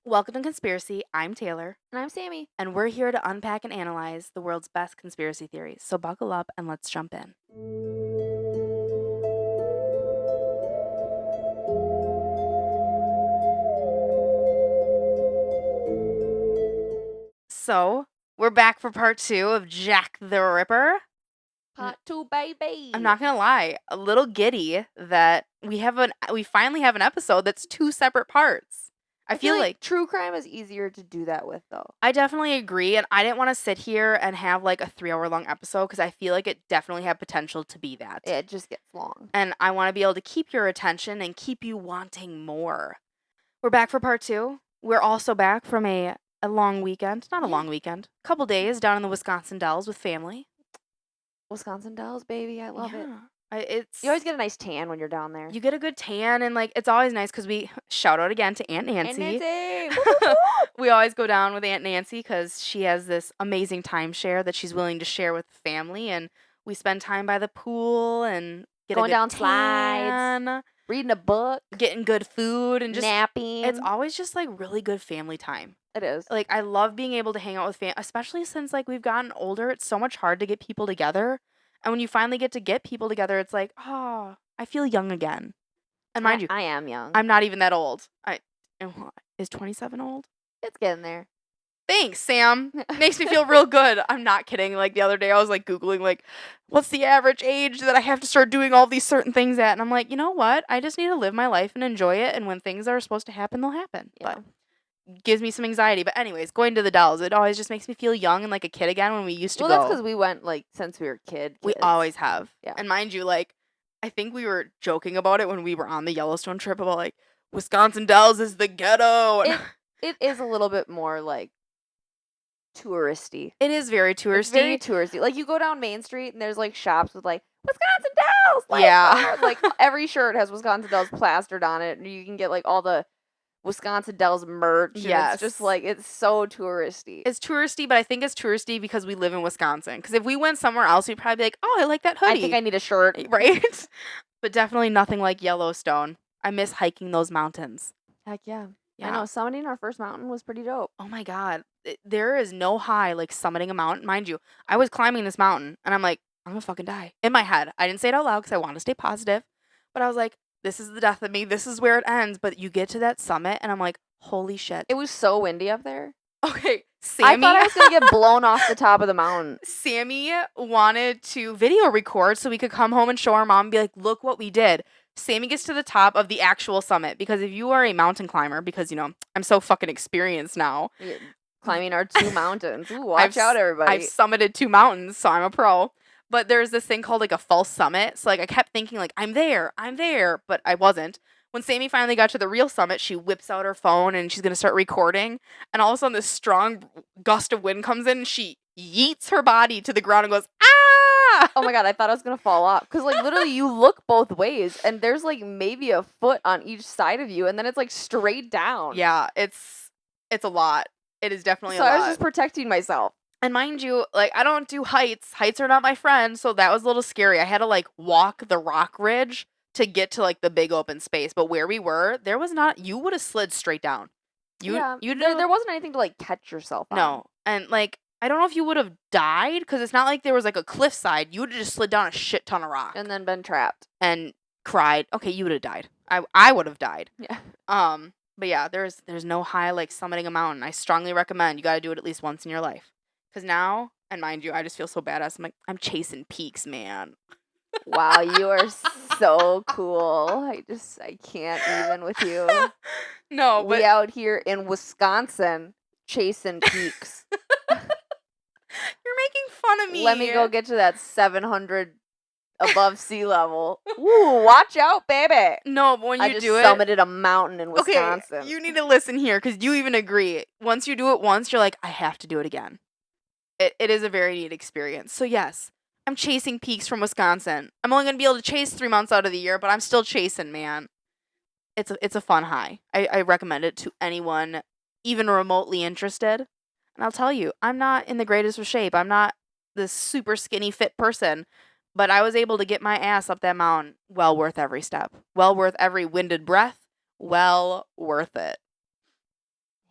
Welcome to Conspiracy. I'm Taylor, And I'm Sammy. and we're here to unpack and analyze the world's best conspiracy theories. So buckle up and let's jump in. So, we're back for part 2 of Jack the Ripper. Part 2, baby. I'm not gonna lie, a little giddy that we finally have an episode that's 2 separate parts. I feel like true crime is easier to do that with, though. I definitely agree, and I didn't want to sit here and have like a 3-hour long episode because I feel like it definitely had potential to be that. It just gets long. And I want to be able to keep your attention and keep you wanting more. We're back for part 2. We're also back from a long weekend. Not a long weekend. Couple days down in the Wisconsin Dells with family. Wisconsin Dells, baby. I love it. It's You always get a nice tan when you're down there. You get a good tan, and like it's always nice because we shout out again to Aunt Nancy. Aunt Nancy! We always go down with Aunt Nancy because she has this amazing timeshare that she's willing to share with the family, and we spend time by the pool and Going down slides, reading a book, getting good food, and just napping. It's always just like really good family time. It is. Like I love being able to hang out with family, especially since like we've gotten older. It's so much hard to get people together, and when you finally get people together, it's like, oh, I feel young again. And mind you, I am young. I'm not even that old. Is 27 old? It's getting there. Thanks, Sam. Makes me feel real good. I'm not kidding. Like the other day I was like Googling like, what's the average age that I have to start doing all these certain things at? And I'm like, you know what? I just need to live my life and enjoy it. And when things are supposed to happen, they'll happen. Yeah. But gives me some anxiety. But anyways, going to the Dells, it always just makes me feel young and like a kid again when we used to go. Well, that's because we went like since we were kids. We always have. Yeah. And mind you, like, I think we were joking about it when we were on the Yellowstone trip about like, Wisconsin Dells is the ghetto. And it is a little bit more like touristy. It is very touristy. It's very touristy. Like you go down Main Street and there's like shops with like Wisconsin Dells. Like, yeah. Like every shirt has Wisconsin Dells plastered on it, and you can get like all the Wisconsin Dells merch. Yes. It's just like it's so touristy. It's touristy, but I think it's touristy because we live in Wisconsin. Because if we went somewhere else, we'd probably be like, oh, I like that hoodie. I think I need a shirt. Right? But definitely nothing like Yellowstone. I miss hiking those mountains. Heck yeah. Yeah. I know. Summiting our first mountain was pretty dope. Oh my God. There is no high like summiting a mountain. Mind you, I was climbing this mountain and I'm like, I'm gonna fucking die. In my head. I didn't say it out loud because I want to stay positive. But I was like, this is the death of me. This is where it ends. But you get to that summit and I'm like, holy shit. It was so windy up there. Okay, Sammy. I thought I was going to get blown off the top of the mountain. Sammy wanted to video record so we could come home and show our mom and be like, look what we did. Sammy gets to the top of the actual summit because if you are a mountain climber, because, you know, I'm so fucking experienced now. Yeah, climbing our 2 mountains. Ooh, watch out, everybody. I've summited 2 mountains, so I'm a pro. But there's this thing called like a false summit. So like I kept thinking like, I'm there, but I wasn't. When Sammy finally got to the real summit, she whips out her phone and she's going to start recording. And all of a sudden this strong gust of wind comes in and she yeets her body to the ground and goes, ah! Oh my God, I thought I was going to fall off. Because like literally you look both ways and there's like maybe a foot on each side of you and then it's like straight down. Yeah, it's a lot. It is definitely a lot. So I was just protecting myself. And mind you, like, I don't do heights. Heights are not my friend, so that was a little scary. I had to, like, walk the rock ridge to get to, like, the big open space. But where we were, there was not... You would have slid straight down. There wasn't anything to, like, catch yourself on. No. And, like, I don't know if you would have died, because it's not like there was, like, a cliffside. You would have just slid down a shit ton of rock. And then been trapped. And cried. Okay, you would have died. I would have died. Yeah. But yeah, there's no high, like, summiting a mountain. I strongly recommend you got to do it at least once in your life. Because now, and mind you, I just feel so badass. I'm like, I'm chasing peaks, man. Wow, you are so cool. I can't even with you. No, but... We out here in Wisconsin chasing peaks. You're making fun of me. Let me go get to that 700 above sea level. Ooh, watch out, baby. No, but when you do it... I just summited a mountain in Wisconsin. Okay, you need to listen here, because you even agree. Once you do it once, you're like, I have to do it again. It is a very neat experience. So yes, I'm chasing peaks from Wisconsin. I'm only going to be able to chase 3 months out of the year, but I'm still chasing, man. It's a fun high. I recommend it to anyone even remotely interested. And I'll tell you, I'm not in the greatest of shape. I'm not this super skinny fit person, but I was able to get my ass up that mountain. Well worth every step. Well worth every winded breath. Well worth it.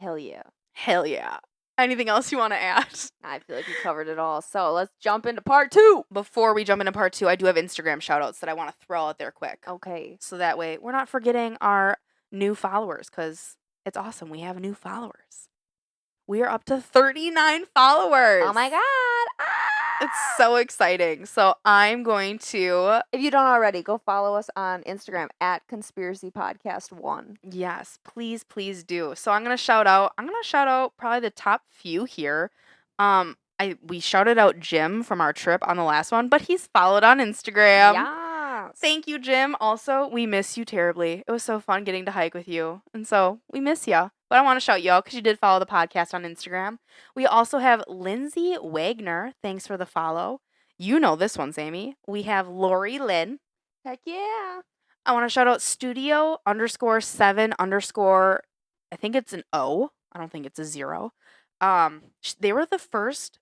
Hell yeah. Hell yeah. Anything else you want to add? I feel like we covered it all. So let's jump into part 2. Before we jump into part 2, I do have Instagram shout outs that I want to throw out there quick. Okay. So that way we're not forgetting our new followers because it's awesome. We have new followers. We are up to 39 followers. Oh my god. It's so exciting. So I'm going to, If you don't already, go follow us on Instagram at Conspiracy Podcast 1. yes, please do. So I'm going to shout out probably the top few here. We shouted out Jim from our trip on the last one, but he's followed on Instagram. Yes. Thank you, Jim. Also, we miss you terribly. It was so fun getting to hike with you. And so we miss you. But I want to shout you out because you did follow the podcast on Instagram. We also have Lindsay Wagner. Thanks for the follow. You know this one, Sammy. We have Lori Lynn. Heck yeah. I want to shout out studio _7_ I think it's an O. I don't think it's a 0. They were the first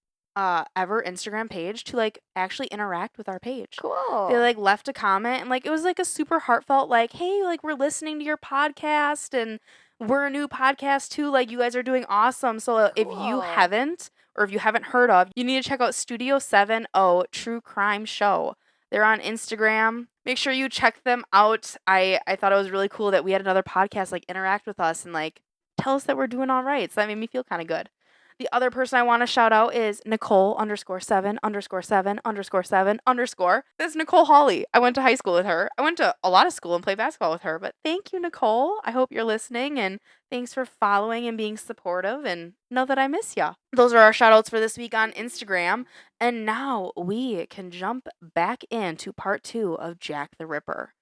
ever Instagram page to like actually interact with our page. Cool. They like left a comment and like it was like a super heartfelt like, hey, like we're listening to your podcast and we're a new podcast too. Like you guys are doing awesome. So if you Cool. haven't or if you haven't heard of, you need to check out Studio 70 True Crime Show. They're on Instagram. Make sure you check them out. I thought it was really cool that we had another podcast like interact with us and like tell us that we're doing all right. So that made me feel kind of good. The other person I want to shout out is Nicole _7_7_7_7_. That's Nicole Hawley. I went to high school with her. I went to a lot of school and played basketball with her. But thank you, Nicole. I hope you're listening and thanks for following and being supportive and know that I miss ya. Those are our shout outs for this week on Instagram. And now we can jump back into part 2 of Jack the Ripper.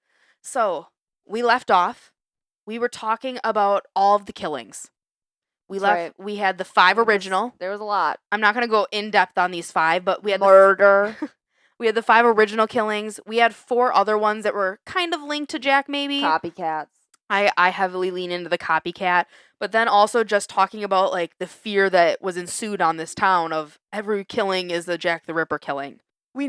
So we left off. We were talking about all of the killings. We had the 5 original. There was a lot. I'm not going to go in depth on these 5, but we had Murder. we had the 5 original killings. We had 4 other ones that were kind of linked to Jack maybe. Copycats. I heavily lean into the copycat, but then also just talking about like the fear that was ensued on this town of every killing is the Jack the Ripper killing. We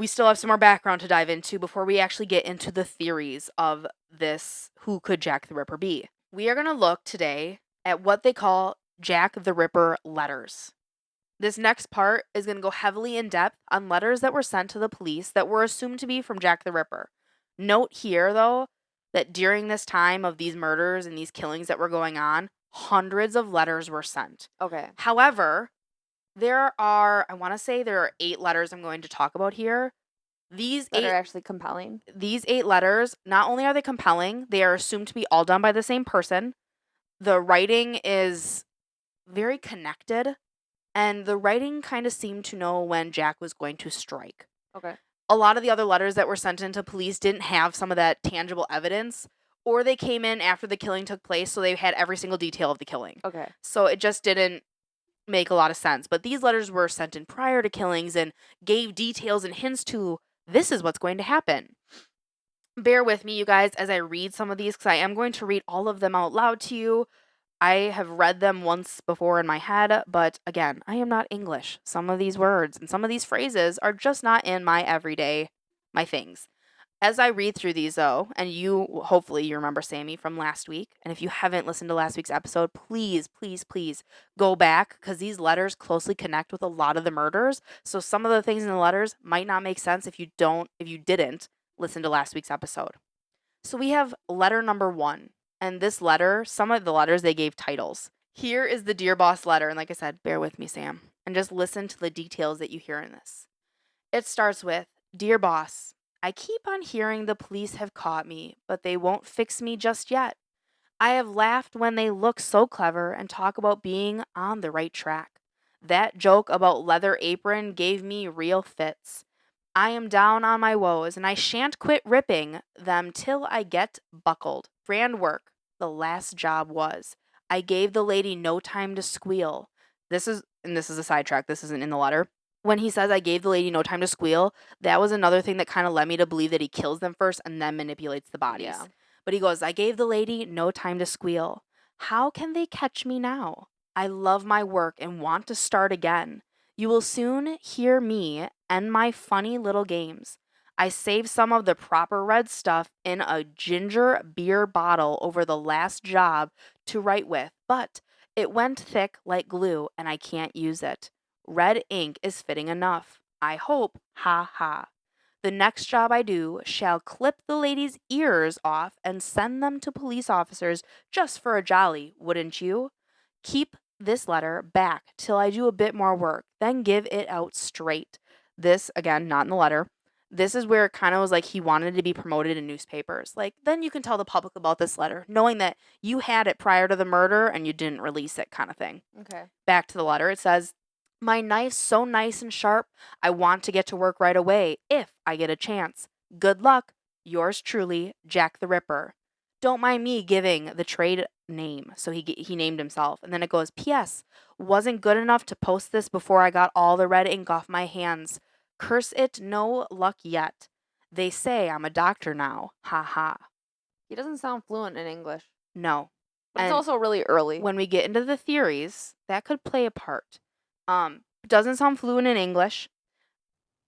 still have some more background to dive into before we actually get into the theories of this, who could Jack the Ripper be. We are going to look today at what they call Jack the Ripper letters. This next part is going to go heavily in depth on letters that were sent to the police that were assumed to be from Jack the Ripper. Note here, though, that during this time of these murders and these killings that were going on, hundreds of letters were sent. Okay. However, there are 8 letters I'm going to talk about here. These That 8 are actually compelling. These 8 letters, not only are they compelling, they are assumed to be all done by the same person. The writing is very connected, and the writing kind of seemed to know when Jack was going to strike. Okay. A lot of the other letters that were sent into police didn't have some of that tangible evidence, or they came in after the killing took place, so they had every single detail of the killing. Okay. So it just didn't make a lot of sense. But these letters were sent in prior to killings and gave details and hints to this is what's going to happen. Bear with me, you guys, as I read some of these because I am going to read all of them out loud to you. I have read them once before in my head, but again, I am not English. Some of these words and some of these phrases are just not in my everyday, my things. As I read through these, though, and hopefully you remember Sammy from last week, and if you haven't listened to last week's episode, please go back because these letters closely connect with a lot of the murders. So some of the things in the letters might not make sense if you didn't listen to last week's episode. So we have letter number 1. And this letter, some of the letters, they gave titles. Here is the Dear Boss letter. And like I said, bear with me, Sam. And just listen to the details that you hear in this. It starts with, Dear Boss, I keep on hearing the police have caught me, but they won't fix me just yet. I have laughed when they look so clever and talk about being on the right track. That joke about leather apron gave me real fits. I am down on my woes, and I shan't quit ripping them till I get buckled. Grand work, the last job was. I gave the lady no time to squeal. This is a sidetrack. This isn't in the letter. When he says I gave the lady no time to squeal, that was another thing that kind of led me to believe that he kills them first and then manipulates the bodies. Yeah. But he goes, I gave the lady no time to squeal. How can they catch me now? I love my work and want to start again. You will soon hear me and my funny little games. I saved some of the proper red stuff in a ginger beer bottle over the last job to write with, but it went thick like glue and I can't use it. Red ink is fitting enough. I hope, ha ha. The next job I do shall clip the lady's ears off and send them to police officers just for a jolly, wouldn't you? Keep this letter back till I do a bit more work, then give it out straight. This, again, not in the letter. This is where it kind of was like he wanted to be promoted in newspapers. Like, then you can tell the public about this letter, knowing that you had it prior to the murder and you didn't release it, kind of thing. Okay. Back to the letter, it says, my knife's so nice and sharp, I want to get to work right away if I get a chance. Good luck. Yours truly, Jack the Ripper. Don't mind me giving the trade name. So he named himself. And then it goes, P.S. Wasn't good enough to post this before I got all the red ink off my hands. Curse it, no luck yet. They say I'm a doctor now. Ha ha. He doesn't sound fluent in English. No. But it's And also really early. when we get into the theories, that could play a part. Doesn't sound fluent in English,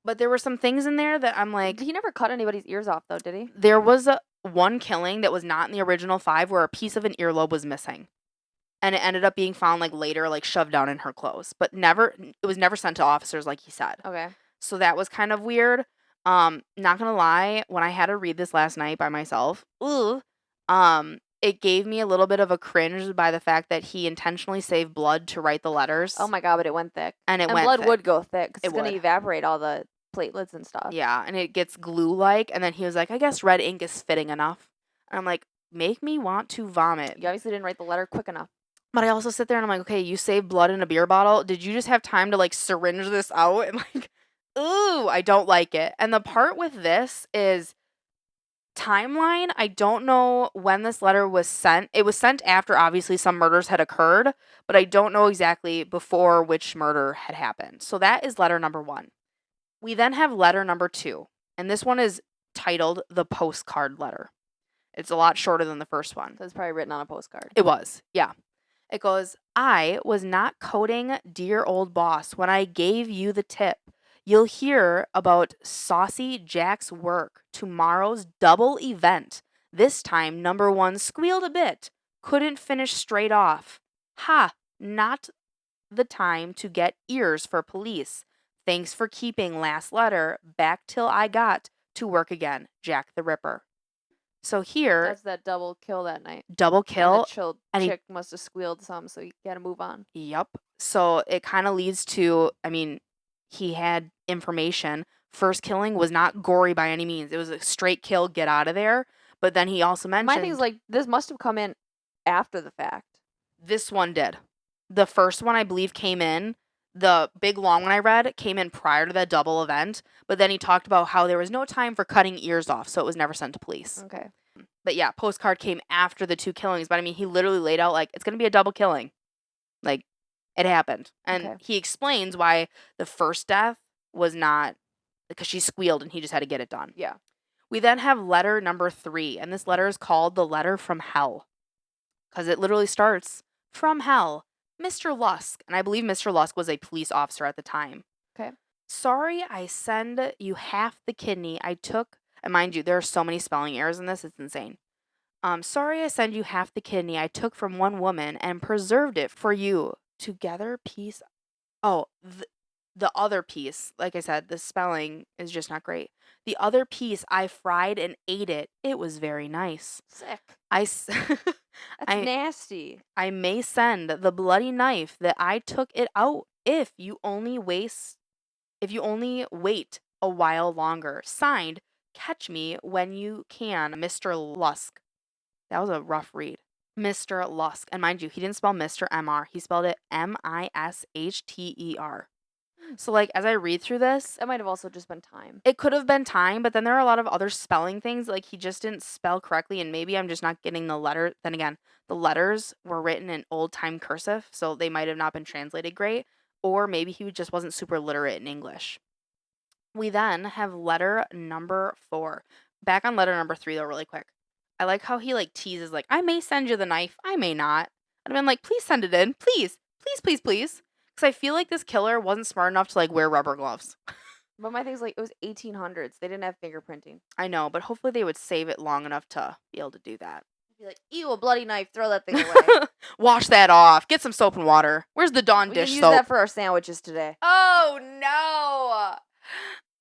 but there were some things in there that I'm like, He never cut anybody's ears off, though, did he? there was one killing that was not in the original 5 where a piece of an earlobe was missing. And it ended up being found like later, like shoved down in her clothes, but it was never sent to officers like he said. Okay. So that was kind of weird. Not gonna lie, when I had to read this last night by myself, it gave me a little bit of a cringe by the fact that he intentionally saved blood to write the letters. Oh my god, but it went thick. And And went blood thick. would go thick because It it's going to would. evaporate all the platelets and stuff. Yeah, and it gets glue-like, and then he was like, I guess red ink is fitting enough. And I'm like, make me want to vomit. You obviously didn't write the letter quick enough. But I also sit there and I'm like, okay, you saved blood in a beer bottle. Did you just have time to like syringe this out? And like, ooh, I don't like it. And the part with this is timeline. I don't know when this letter was sent. It was sent after obviously some murders had occurred, but I don't know exactly before which murder had happened. So that is letter number 1. We then have letter number 2, and this one is titled the postcard letter. It's a lot shorter than the first one. So it's probably written on a postcard. It was, yeah. It goes, I was not coding dear old boss when I gave you the tip. You'll hear about Saucy Jack's work, tomorrow's double event. This time, number 1 squealed a bit, couldn't finish straight off. Ha, not the time to get ears for police. Thanks for keeping last letter back till I got to work again, Jack the Ripper. So here, That's that double kill that night. double And kill. the and he- chick must have squealed some, so you gotta move on. Yep. So it kind of leads to, I mean, he had information. First killing was not gory by any means. It was a straight kill, get out of there. But then he also mentioned My thing is like this must have come in after the fact. this one did. The first one, I believe, came in. The big long one I read came in prior to that double event. But then he talked about how there was no time for cutting ears off, so it was never sent to police. Okay. But yeah, postcard came after the 2 killings. But I mean, he literally laid out like it's going to be a double killing. Like, it happened. And Okay. he explains why the first death was not because she squealed and he just had to get it done. Yeah. We then have letter number 3, and this letter is called the letter from hell because it literally starts from hell, Mr. Lusk. And I believe Mr. Lusk was a police officer at the time. Okay. Sorry, I send you half the kidney I took. And mind you, there are so many spelling errors in this, it's insane. Sorry, I send you half the kidney I took from one woman and preserved it for you. Together, piece. Oh, the other piece, like I said, the spelling is just not great. The other piece, I fried and ate it. It was very nice. Sick. That's nasty. I may send the bloody knife that I took it out if you only wait a while longer. Signed, catch me when you can, Mr. Lusk. That was a rough read. Mr. Lusk. And mind you, he didn't spell Mr. MR. He spelled it MISHTER. So, like, as I read through this, That might have also just been time. it could have been time, but then there are a lot of other spelling things. Like, he just didn't spell correctly, and maybe I'm just not getting the letter. Then again, the letters were written in old-time cursive, so they might have not been translated great. Or maybe he just wasn't super literate in English. We then have letter number 4. Back on letter number 3, though, really quick. I like how he, like, teases, like, I may send you the knife. I may not. And I've been like, please send it in. Please. Please, please, please. Because I feel like this killer wasn't smart enough to, like, wear rubber gloves. But my thing is like it was 1800s. They didn't have fingerprinting. I know, but hopefully they would save it long enough to be able to do that. I Be like, ew, a bloody knife. Throw that thing away. Wash that off. Get some soap and water. Where's the Dawn We dish can use soap? that for our sandwiches today. Oh no.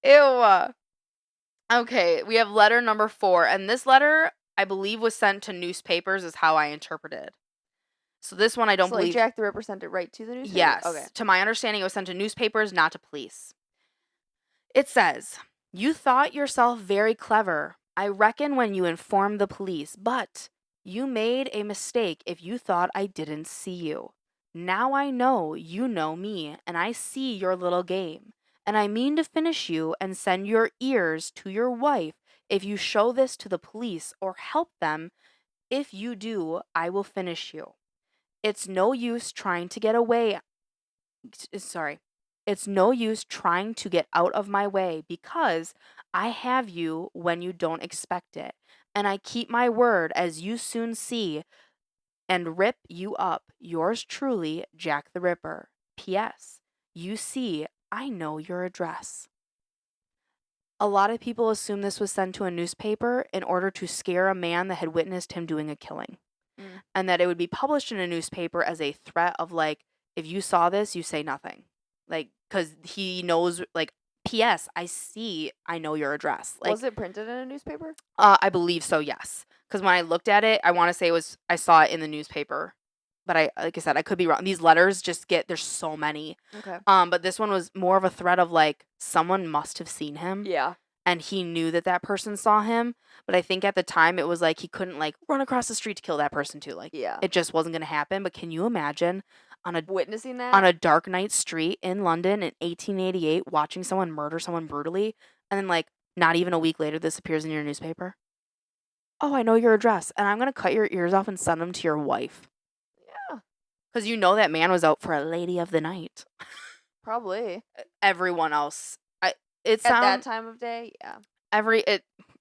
Ew. Okay, we have letter number 4, and this letter, I believe, was sent to newspapers, is how I interpreted. So this one I don't So, like, believe. Jack the Ripper sent it right to the newspaper? Yes. Okay. To my understanding, it was sent to newspapers, not to police. It says, "You thought yourself very clever, I reckon, when you informed the police, but you made a mistake if you thought I didn't see you. Now I know you know me, and I see your little game. And I mean to finish you and send your ears to your wife if you show this to the police or help them. If you do, I will finish you. It's no use trying to get away. Sorry. It's no use trying to get out of my way because I have you when you don't expect it. And I keep my word, as you soon see, and rip you up. Yours truly, Jack the Ripper. P.S. You see, I know your address." A lot of people assume this was sent to a newspaper in order to scare a man that had witnessed him doing a killing. And that it would be published in a newspaper as a threat of, like, if you saw this, you say nothing. Like, because he knows, like, P.S. I know your address. Like, Was it printed in a newspaper? I believe so, yes. Because when I looked at it, I want to say I saw it in the newspaper. But like I said, I could be wrong. These letters there's so many. Okay. But this one was more of a threat of, like, someone must have seen him. Yeah. And he knew that person saw him. But I think at the time it was like he couldn't, like, run across the street to kill that person too. Like, Yeah. it just wasn't going to happen. But can you imagine Witnessing that? on a dark night street in London in 1888 watching someone murder someone brutally, and then, like, not even a week later this appears in your newspaper? Oh, I know your address, and I'm going to cut your ears off and send them to your wife. Yeah. Because you know that man was out for a lady of the night. Probably. Everyone else. At that time of day, yeah.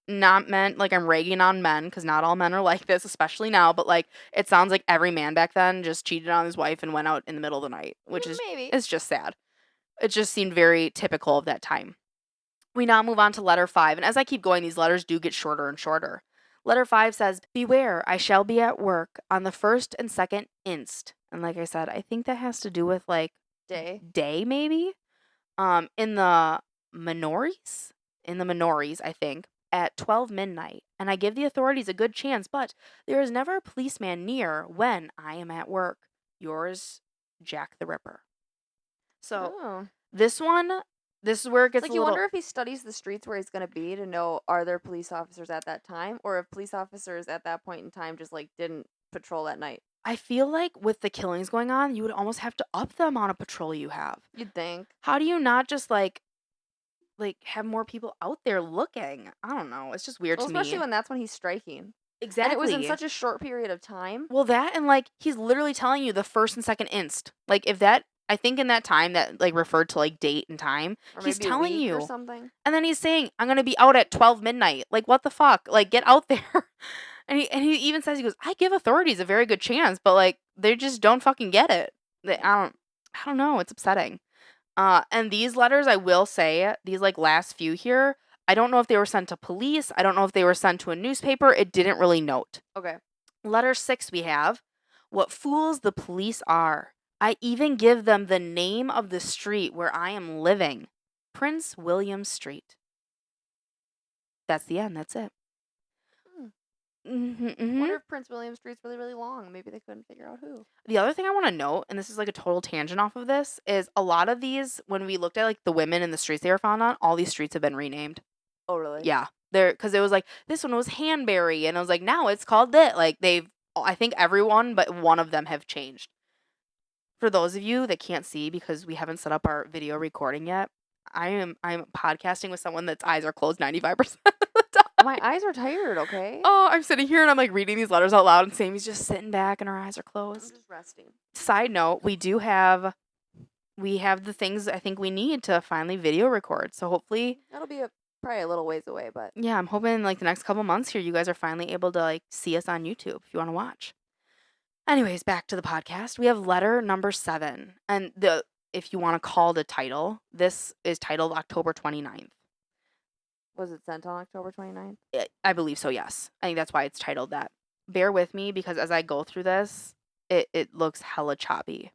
Not meant like I'm ragging on men, because not all men are like this, especially now, but, like, it sounds like every man back then just cheated on his wife and went out in the middle of the night, which is Maybe. it's just sad. It just seemed very typical of that time. We now move on to letter 5, and as I keep going, these letters do get shorter and shorter. Letter 5 says, "Beware, I shall be at work on the 1st and 2nd inst." And like I said, I think that has to do with, like, day maybe. In the Minories, I think, at 12 midnight, and I give the authorities a good chance, but there is never a policeman near when I am at work. Yours, Jack the Ripper. So this is where it gets like, a you little. wonder if he studies the streets where he's going to be to know, are there police officers at that time, or if police officers at that point in time just, like, didn't patrol that night. I feel like with the killings going on, you would almost have to up the amount of patrol you have. You'd think. How do you not just, like have more people out there looking? I don't know. It's just weird to me. Especially when that's when he's striking. Exactly. And it was in such a short period of time. Well, that, and, like, he's literally telling you the 1st and 2nd inst. Like, I think in that time that, like, referred to, like, date and time, Or he's maybe a telling week you. or something. And then he's saying, "I'm going to be out at 12 midnight. Like, what the fuck? Like, get out there." And he even says, he goes, "I give authorities a very good chance, but, like, they just don't fucking get it." I don't know. It's upsetting. And these letters, I will say, these, like, last few here, I don't know if they were sent to police. I don't know if they were sent to a newspaper. It didn't really note. Okay. Letter 6 we have, "What fools the police are. I even give them the name of the street where I am living. Prince William Street." That's the end. That's it. Wonder if Prince William Street's really, really long. Maybe they couldn't figure out who. The other thing I want to note, and this is, like, a total tangent off of this, is a lot of these, when we looked at, like, the women and the streets they were found on, all these streets have been renamed. Oh, really? Yeah. Because it was like, this one was Hanbury, and I was like, now it's called this. Like, I think everyone but one of them have changed. For those of you that can't see, because we haven't set up our video recording yet, I'm podcasting with someone that's eyes are closed 95% of the time. My eyes are tired, okay? Oh, I'm sitting here and I'm, like, reading these letters out loud, and Sammy's just sitting back and her eyes are I'm closed. just resting. Side note, we have the things I think we need to finally video record. So hopefully, That'll be probably a little ways away, but yeah, I'm hoping, like, the next couple months here, you guys are finally able to, like, see us on YouTube if you want to watch. Anyways, back to the podcast. We have letter number 7, and if you want to call the title, this is titled October 29th. was it sent on October 29th? I believe so, yes. I think that's why it's titled that. bear with me because as I go through this, it looks hella choppy.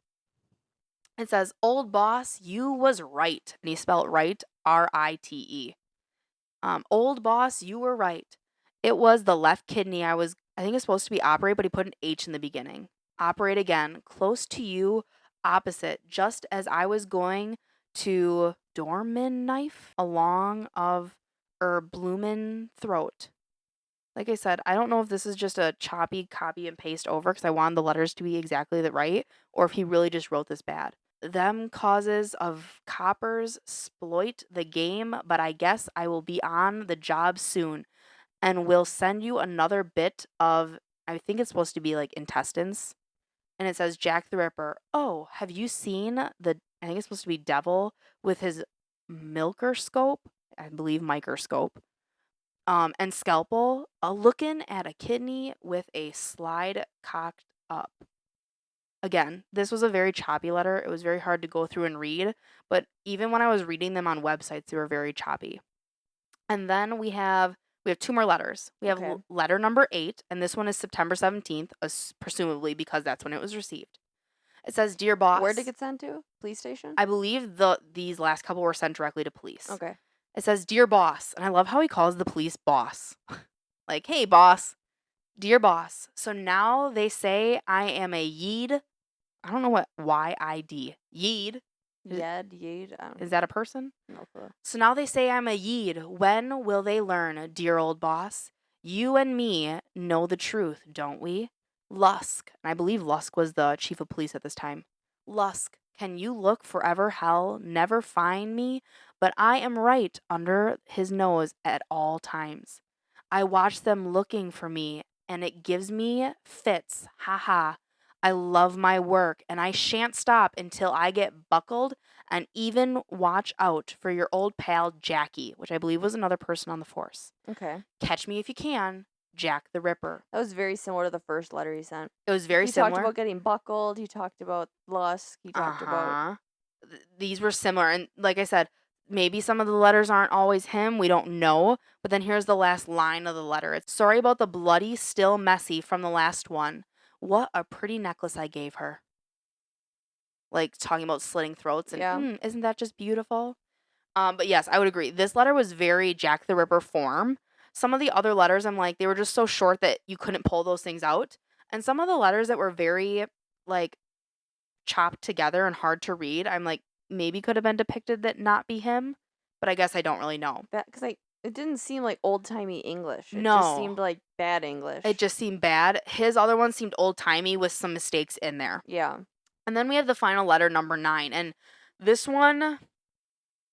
It says, "Old boss, you was right." And he spelled right, R-I-T-E. Old boss, you were right. It was the left kidney I think it's supposed to be operate, but he put an H in the beginning. Operate again, close to you, opposite, just as I was going to Dorman knife along of bloomin' throat. Like I said, I don't know if this is just a choppy copy and paste over because I wanted the letters to be exactly the right, or if he really just wrote this bad. Them causes of coppers sploit the game, but I guess I will be on the job soon and will send you another bit of, I think it's supposed to be like intestines. And it says Jack the Ripper. Oh, have you seen I think it's supposed to be devil with his milker scope? I believe microscope. And scalpel, a looking at a kidney with a slide cocked up. Again, this was a very choppy letter. It was very hard to go through and read, but even when I was reading them on websites, they were very choppy. And then we have two more letters. We have Okay. letter number 8, and this one is September 17th, presumably because that's when it was received. It says, "Dear boss." Where'd it get sent to? Police station? I believe these last couple were sent directly to police. Okay. It says, "Dear boss," and I love how he calls the police boss. Like, "Hey, boss. Dear boss, so now they say I am a yeed." I don't know what Y-I-D. Yeed? Yeed. I don't Is that a person? know. So now they say I'm a yeed. When will they learn, dear old boss? You and me know the truth, don't we? Lusk, and I believe Lusk was the chief of police at this time. Lusk, can you look forever hell, never find me? But I am right under his nose at all times. I watch them looking for me, and it gives me fits. Ha ha. I love my work, and I shan't stop until I get buckled, and even watch out for your old pal Jackie, which I believe was another person on the force. Okay. Catch me if you can, Jack the Ripper. That was very similar to the first letter he sent. It was very He similar. talked about getting buckled. He talked about lusk. He talked about. These were similar, and like I said, maybe some of the letters aren't always him. We don't know. But then here's the last line of the letter. It's, "Sorry about the bloody, still messy from the last one. What a pretty necklace I gave her." Like talking about slitting throats, and Yeah. isn't that just beautiful? But yes, I would agree. This letter was very Jack the Ripper form. Some of the other letters, I'm like, they were just so short that you couldn't pull those things out. And some of the letters that were very, like, chopped together and hard to read, I'm like, maybe could have been depicted that not be him. But I guess I don't really know. Because it didn't seem like old timey English. It No. just seemed like bad English. It just seemed bad. His other one seemed old timey with some mistakes in there. Yeah. And then we have the final letter, number 9. And this one,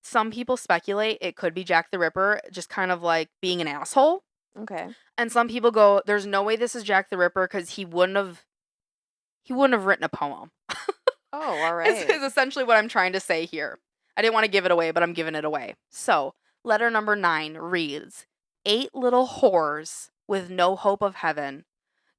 some people speculate it could be Jack the Ripper just kind of like being an asshole. Okay. And some people go, there's no way this is Jack the Ripper because he wouldn't have written a poem. Oh, all right. Is essentially what I'm trying to say here. I didn't want to give it away, but I'm giving it away. So, letter number 9 reads, 8 little whores with no hope of heaven.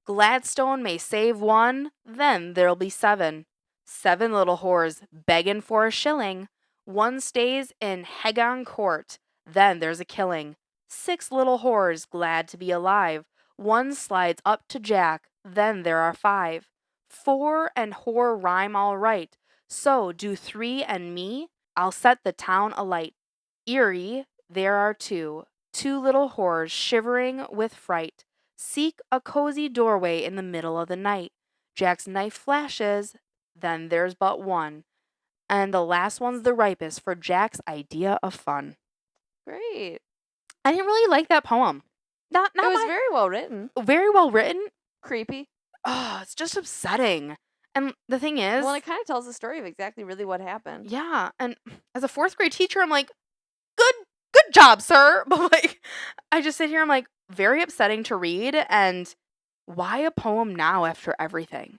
Gladstone may save one, then there'll be 7. 7 little whores begging for a shilling. One stays in Hegon Court, then there's a killing. 6 little whores glad to be alive. One slides up to Jack, then there are 5. 4 and whore rhyme all right. So do 3 and me, I'll set the town alight. Eerie, there are 2. 2 little whores shivering with fright. Seek a cozy doorway in the middle of the night. Jack's knife flashes, then there's but one. And the last one's the ripest for Jack's idea of fun. Great. I didn't really like that poem. Not It was very well written. very well written. Creepy. Oh, it's just upsetting. And the thing is, Well, it kind of tells the story of exactly really what happened. yeah, and as a 4th grade teacher, I'm like, good job, sir. But like, I just sit here, I'm like, very upsetting to read, and why a poem now after everything?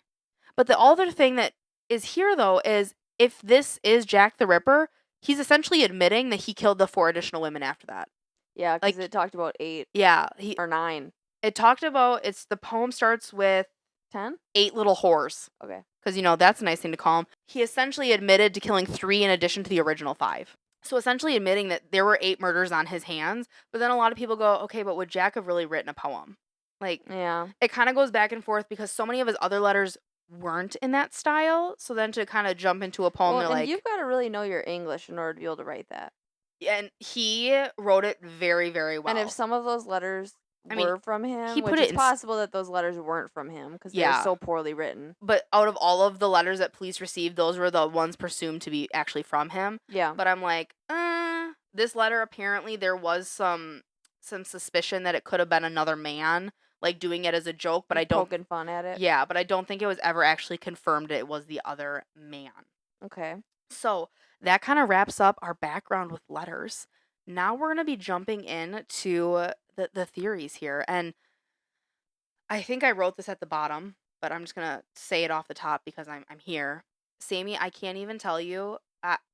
But the other thing that is here though is if this is Jack the Ripper, he's essentially admitting that he killed the 4 additional women after that. Yeah, because Like- it talked about 8 Yeah, or 9. it talked about the poem starts with 10? 8 little whores. Okay. Because, that's a nice thing to call him. He essentially admitted to killing 3 in addition to the original 5. So essentially admitting that there were 8 murders on his hands. But then a lot of people go, okay, but would Jack have really written a poem? Like, Yeah. it kind of goes back and forth because so many of his other letters weren't in that style. So then to kind of jump into a poem, Well, they're and like, you've got to really know your English in order to be able to write that. and he wrote it very, very And if well. some of those letters I mean, were from he him, put which it it's in, possible that those letters weren't from him because they're yeah. so poorly written. But out of all of the letters that police received, those were the ones presumed to be actually from him. Yeah. But I'm like, this letter apparently there was some suspicion that it could have been another man, like doing it as a joke. But I don't. Poking fun at it. Yeah, but I don't think it was ever actually confirmed it was the other man. Okay. So that kind of wraps up our background with letters. Now we're gonna be jumping in to the theories here, and I think I wrote this at the bottom, but I'm just gonna say it off the top because I'm here. Sammy, I can't even tell you.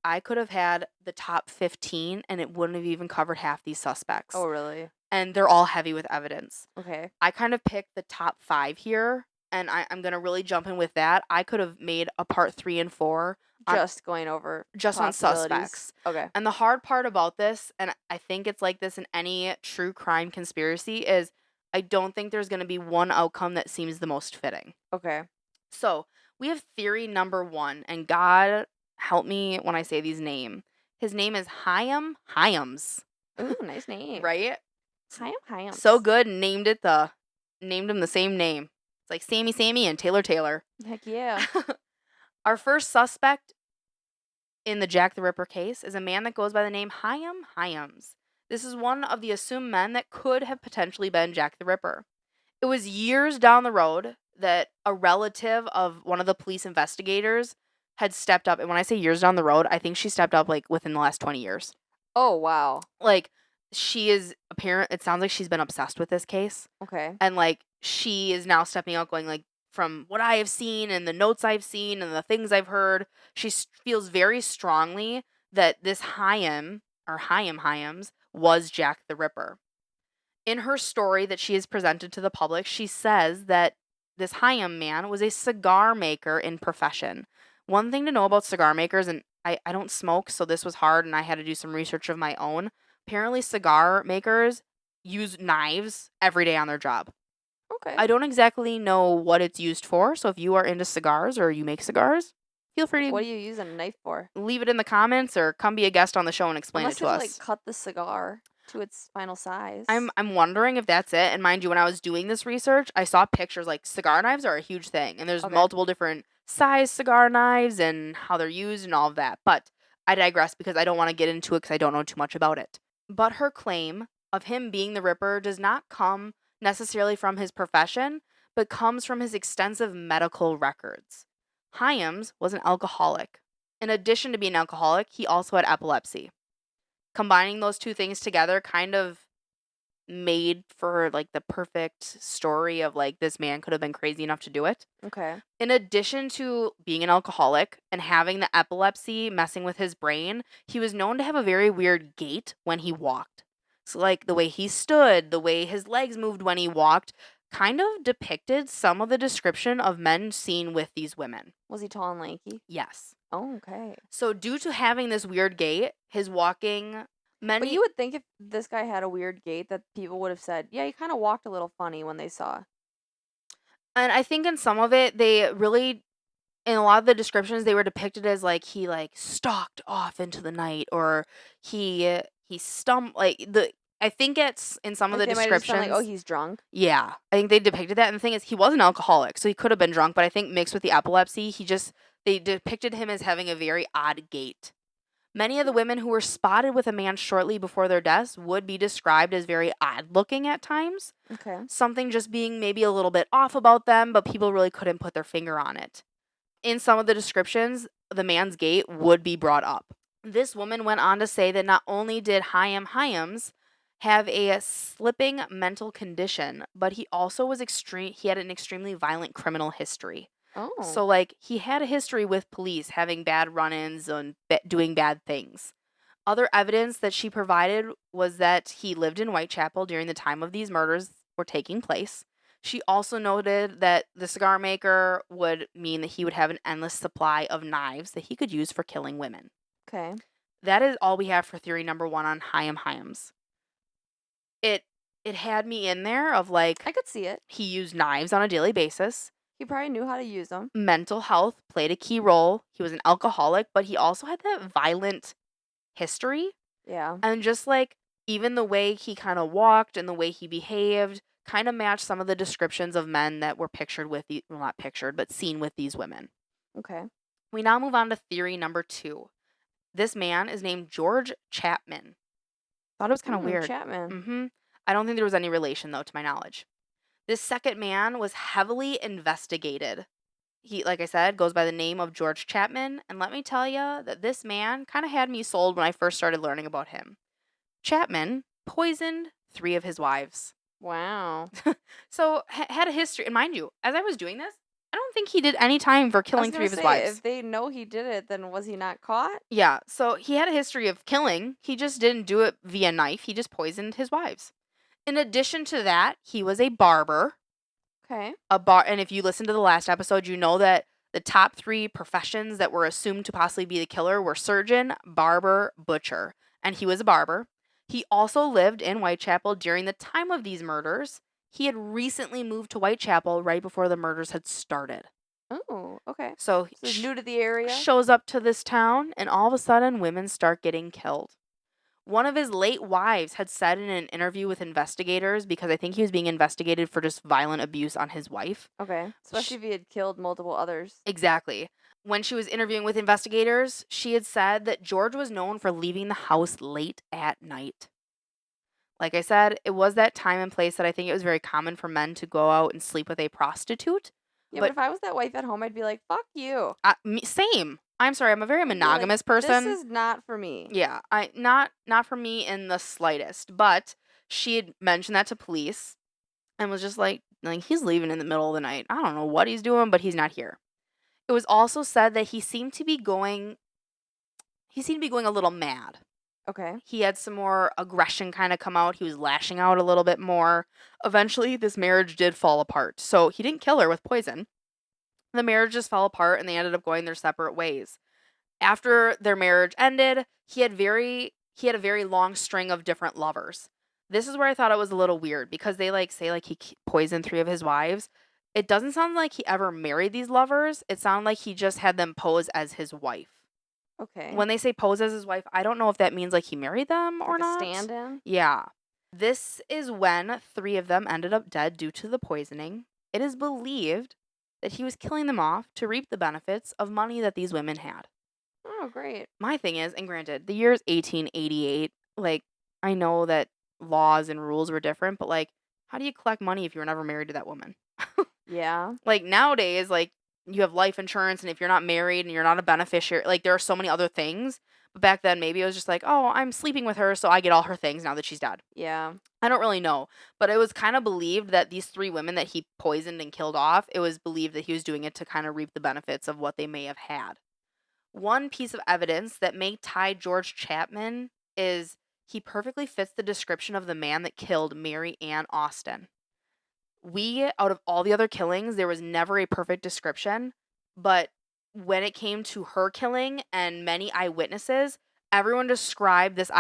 I could have had the top 15 and it wouldn't have even covered half these suspects. Oh, really? And they're all heavy with evidence. Okay. I kind of picked the top 5 here, and I'm gonna really jump in with that. I could have made a part 3 and 4 on Just going over just on possibilities. suspects. Okay. And the hard part about this, and I think it's like this in any true crime conspiracy, is I don't think there's going to be one outcome that seems the most fitting. Okay. So we have theory number 1, and God help me when I say these names. His name is Chaim Hyams, Ooh, nice name. right? Chaim. So good, named him the same name. It's like Sammy and Taylor. Heck yeah. Our first suspect in the Jack the Ripper case is a man that goes by the name Chaim Hyams. This is one of the assumed men that could have potentially been Jack the Ripper. It was years down the road that a relative of one of the police investigators had stepped up. And when I say years down the road, I think she stepped up like within the last 20 years. Oh, wow. Like, she is apparent. It sounds like she's been obsessed with this case. Okay. And like, she is now stepping out, going like, from what I have seen and the notes I've seen and the things I've heard, she feels very strongly that this Chaim or Hyams was Jack the Ripper. In her story that she has presented to the public, she says that this Chaim man was a cigar maker in profession. One thing to know about cigar makers, and I don't smoke, so this was hard and I had to do some research of my own. Apparently, cigar makers use knives every day on their job. Okay. I don't exactly know what it's used for, so if you are into cigars or you make cigars, feel free What to are you using a knife for? leave it in the comments or come be a guest on the show and explain Unless it to you us. like cut the cigar to its final size. I'm wondering if that's it. And mind you, when I was doing this research, I saw pictures like cigar knives are a huge thing, and there's Okay. multiple different size cigar knives and how they're used and all of that. But I digress because I don't want to get into it because I don't know too much about it. But her claim of him being the Ripper does not come necessarily from his profession, but comes from his extensive medical records. Hyams was an alcoholic. In addition to being an alcoholic, he also had epilepsy. Combining those two things together kind of made for like the perfect story of like this man could have been crazy enough to do it. Okay. In addition to being an alcoholic and having the epilepsy messing with his brain, he was known to have a very weird gait when he walked. So like the way he stood, the way his legs moved when he walked, kind of depicted some of the description of men seen with these women. Was he tall and lanky? Yes. Oh, okay. So due to having this weird gait, his walking many But you would think if this guy had a weird gait that people would have said, yeah, he kind of walked a little funny when they saw. and I think in some of it they really in a lot of the descriptions they were depicted as like he like stalked off into the night or he stumbled like the I think it's in some of Like the they might have just been descriptions. like, oh, he's drunk. Yeah, I think they depicted that, and the thing is, he was an alcoholic, so he could have been drunk. But I think mixed with the epilepsy, they depicted him as having a very odd gait. Many of the women who were spotted with a man shortly before their deaths would be described as very odd looking at times. Okay. Something just being maybe a little bit off about them, but people really couldn't put their finger on it. In some of the descriptions, the man's gait would be brought up. This woman went on to say that not only did Hyams have a slipping mental condition, but he also was he had an extremely violent criminal history. Oh. So like he had a history with police having bad run-ins and doing bad things. Other evidence that she provided was that he lived in Whitechapel during the time of these murders were taking place. She also noted that the cigar maker would mean that he would have an endless supply of knives that he could use for killing women. Okay. That is all we have for theory number 1 on Hyams. It it had me in there of like, I could see it. he used knives on a daily basis. He probably knew how to use them. Mental health played a key role. He was an alcoholic, but he also had that violent history. Yeah. And just like even the way he kind of walked and the way he behaved kind of matched some of the descriptions of men that were pictured with the, well, not pictured, but seen with these women. Okay. We now move on to theory number 2. This man is named George Chapman. Thought it was kind of weird. Chapman. I don't think there was any relation though, to my knowledge. This second man was heavily investigated. He, like I said, goes by the name of George Chapman, and let me tell you that this man kind of had me sold when I first started learning about him. Chapman poisoned 3 of his wives. Wow. So, had a history, and mind you, as I was doing this, I don't think he did any time for killing 3 of his wives. If they know he did it, then was he not caught? Yeah, so he had a history of killing. He just didn't do it via knife. He just poisoned his wives. In addition to that, he was a barber. Okay. And if you listen to the last episode, you know that the top 3 professions that were assumed to possibly be the killer were surgeon, barber, butcher, and he was a barber. He also lived in Whitechapel during the time of these murders. He had recently moved to Whitechapel right before the murders had started. Oh, okay. So he's new to the area. Shows up to this town, and all of a sudden, women start getting killed. One of his late wives had said in an interview with investigators, because I think he was being investigated for just violent abuse on his wife. Okay. Especially if he had killed multiple others. Exactly. When she was interviewing with investigators, she had said that George was known for leaving the house late at night. Like I said, it was that time and place that I think it was very common for men to go out and sleep with a prostitute. Yeah, but if I was that wife at home, I'd be like, fuck you. Same. I'm sorry, I'm a very monogamous person. This is not for me. Yeah, not for me in the slightest. But she had mentioned that to police and was just like he's leaving in the middle of the night. I don't know what he's doing, but he's not here. It was also said that he seemed to be going a little mad. Okay. He had some more aggression kind of come out. He was lashing out a little bit more. Eventually, this marriage did fall apart. So he didn't kill her with poison. The marriage just fell apart and they ended up going their separate ways. After their marriage ended, he had a very long string of different lovers. This is where I thought it was a little weird because they say he poisoned 3 of his wives. It doesn't sound like he ever married these lovers. It sounded like he just had them pose as his wife. Okay. When they say pose as his wife, I don't know if that means like he married them or not. Stand-in? Yeah. This is when 3 of them ended up dead due to the poisoning. It is believed that he was killing them off to reap the benefits of money that these women had. Oh, great. My thing is, and granted, the year is 1888. Like, I know that laws and rules were different, but like, how do you collect money if you were never married to that woman? Yeah. Like, nowadays, like, you have life insurance, and if you're not married and you're not a beneficiary, like, there are so many other things. But back then, maybe it was just like, oh, I'm sleeping with her, so I get all her things now that she's dead. Yeah. I don't really know. But it was kind of believed that these 3 women that he poisoned and killed off, it was believed that he was doing it to kind of reap the benefits of what they may have had. One piece of evidence that may tie George Chapman is he perfectly fits the description of the man that killed Mary Ann Austin. Out of all the other killings, there was never a perfect description, but when it came to her killing and many eyewitnesses, everyone described this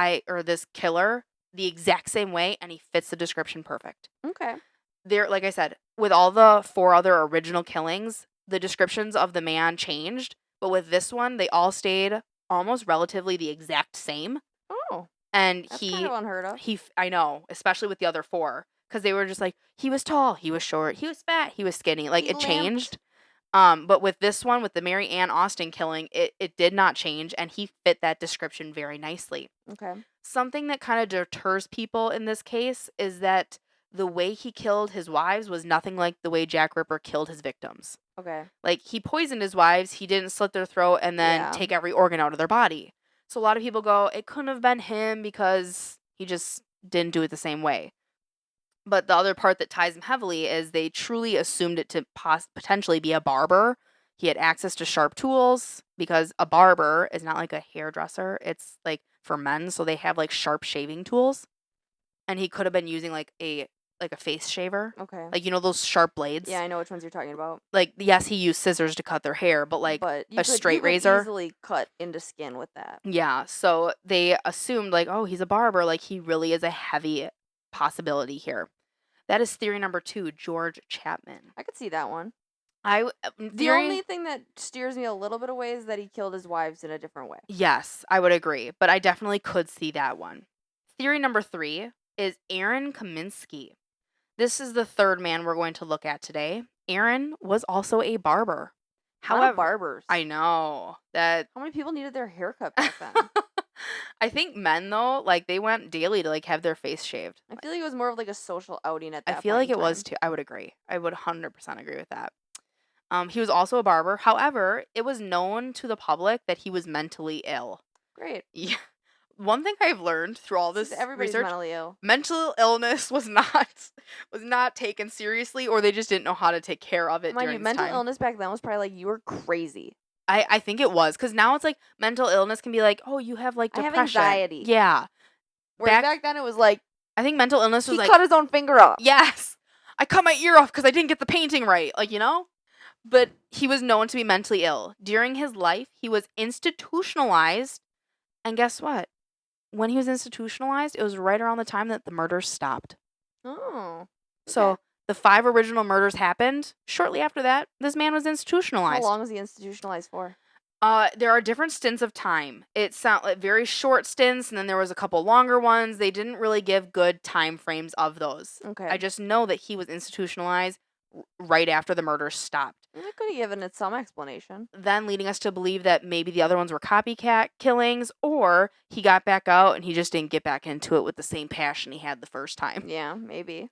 killer the exact same way, and he fits the description perfect. Okay. There, like I said, with all the 4 other original killings, the descriptions of the man changed, but with this one, they all stayed almost relatively the exact same. Oh. And That's kind of unheard of. I know, especially with the other 4, because they were just like, he was tall, he was short, he was fat, he was skinny. Like, it changed. But with this one, with the Mary Ann Austin killing, it did not change, and he fit that description very nicely. Okay. Something that kind of deters people in this case is that the way he killed his wives was nothing like the way Jack Ripper killed his victims. Okay. Like, he poisoned his wives, he didn't slit their throat and then take every organ out of their body. So a lot of people go, it couldn't have been him because he just didn't do it the same way. But the other part that ties him heavily is they truly assumed it to potentially be a barber. He had access to sharp tools because a barber is not like a hairdresser. It's like for men, so they have like sharp shaving tools. And he could have been using like a face shaver. Okay. Like, you know, those sharp blades? Yeah, I know which ones you're talking about. Like, yes, he used scissors to cut their hair, but like a straight razor. You could easily cut into skin with that. Yeah, so they assumed like, oh, he's a barber. Like, he really is a heavy possibility here. That is theory number 2, George Chapman. I could see that one. The The only thing that steers me a little bit away is that he killed his wives in a different way. Yes, I would agree, but I definitely could see that one. Theory number 3 is Aaron Kaminsky. This is the third man we're going to look at today. Aaron was also a barber. A lot of barbers. I know that. How many people needed their haircut back then? I think men though, like they went daily to like have their face shaved. I feel like it was more of like a social outing at that point. I feel like it was too. I would agree. I would 100% agree with that. He was also a barber. However, it was known to the public that he was mentally ill. Great. Yeah. One thing I've learned through all this everybody's research, mentally ill. mental illness was not taken seriously, or they just didn't know how to take care of it. Mind you, mental illness back then was probably like you were crazy. I think it was, because now it's like mental illness can be like, oh, you have like depression. I have anxiety. Yeah. Whereas back then it was like, I think mental illness was he like, cut his own finger off. Yes. I cut my ear off because I didn't get the painting right. Like, you know? But he was known to be mentally ill. During his life, he was institutionalized. And guess what? When he was institutionalized, it was right around the time that the murders stopped. Oh. Okay. So the 5 original murders happened. Shortly after that, this man was institutionalized. How long was he institutionalized for? There are different stints of time. It sound like very short stints, and then there was a couple longer ones. They didn't really give good time frames of those. Okay. I just know that he was institutionalized right after the murders stopped. They could have given it some explanation. Then leading us to believe that maybe the other ones were copycat killings, or he got back out and he just didn't get back into it with the same passion he had the first time. Yeah, maybe.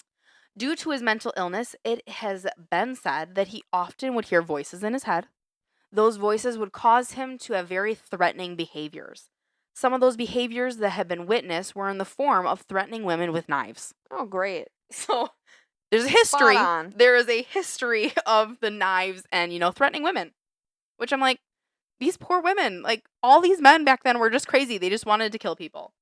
Due to his mental illness, it has been said that he often would hear voices in his head. Those voices would cause him to have very threatening behaviors. Some of those behaviors that have been witnessed were in the form of threatening women with knives. Oh, great. So there's a history. Spot on. There is a history of the knives and, threatening women. Which I'm like, these poor women, like all these men back then were just crazy. They just wanted to kill people.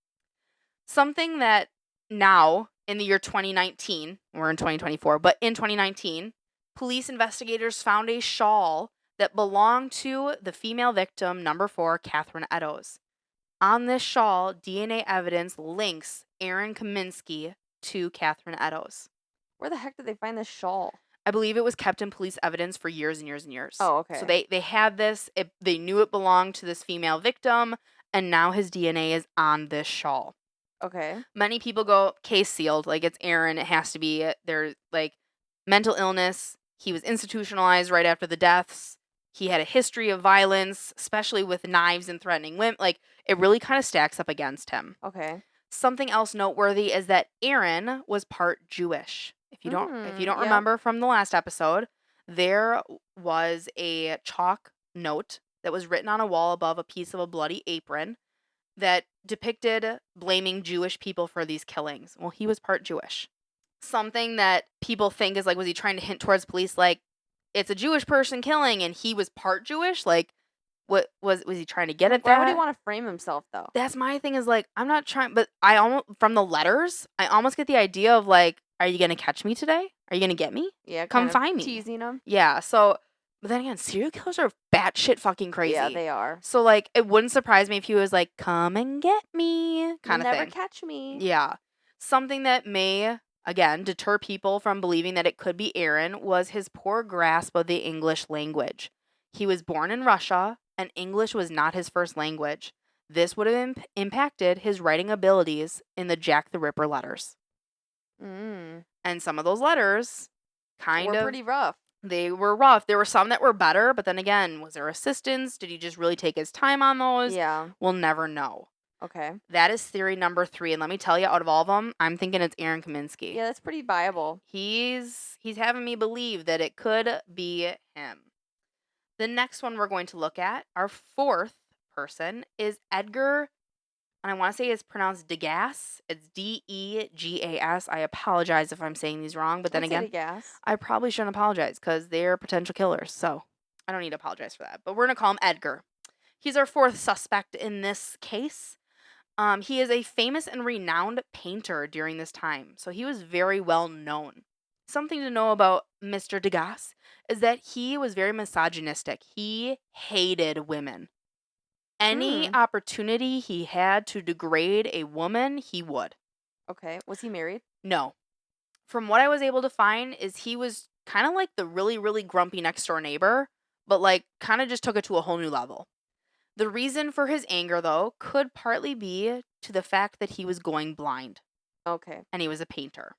Something that now, in the year 2019, we're in 2024, but in 2019, police investigators found a shawl that belonged to the female victim, number 4, Catherine Eddowes. On this shawl, DNA evidence links Aaron Kaminsky to Catherine Eddowes. Where the heck did they find this shawl? I believe it was kept in police evidence for years and years and years. Oh, okay. So they had this, they knew it belonged to this female victim, and now his DNA is on this shawl. Okay. Many people go, case sealed, like it's Aaron, it has to be, there's like mental illness, he was institutionalized right after the deaths, he had a history of violence, especially with knives and threatening women, like it really kind of stacks up against him. Okay. Something else noteworthy is that Aaron was part Jewish. If you don't remember from the last episode, there was a chalk note that was written on a wall above a piece of a bloody apron that depicted blaming Jewish people for these killings. Well, he was part Jewish. Something that people think is like, was he trying to hint towards police like it's a Jewish person killing and he was part Jewish? Like, what was he trying to get at that? Why would he want to frame himself though? That's my thing, is like, I'm not trying, but I almost, from the letters, I almost get the idea of like, are you going to catch me today? Are you going to get me? Yeah, come find me. Teasing him. Yeah, so, but then again, serial killers are batshit fucking crazy. Yeah, they are. So like, it wouldn't surprise me if he was like, come and get me, kind of thing. Never catch me. Yeah. Something that may, again, deter people from believing that it could be Aaron was his poor grasp of the English language. He was born in Russia, and English was not his first language. This would have impacted his writing abilities in the Jack the Ripper letters. And some of those letters were pretty rough. They were rough. There were some that were better, but then again, was there assistance? Did he just really take his time on those? Yeah. We'll never know. Okay. That is theory number 3, and let me tell you, out of all of them, I'm thinking it's Aaron Kaminsky. Yeah, that's pretty viable. He's having me believe that it could be him. The next one we're going to look at, our 4th person, is Edgar, and I want to say it's pronounced Degas. It's Degas. I apologize if I'm saying these wrong, but then again, I probably shouldn't apologize because they're potential killers, so I don't need to apologize for that. But we're going to call him Edgar. He's our 4th suspect in this case. He is a famous and renowned painter during this time, so he was very well known. Something to know about Mr. Degas is that he was very misogynistic. He hated women. Any opportunity he had to degrade a woman, he would. Okay. Was he married? No. From what I was able to find is he was kind of like the really, really grumpy next door neighbor, but like kind of just took it to a whole new level. The reason for his anger, though, could partly be to the fact that he was going blind Okay. and he was a painter.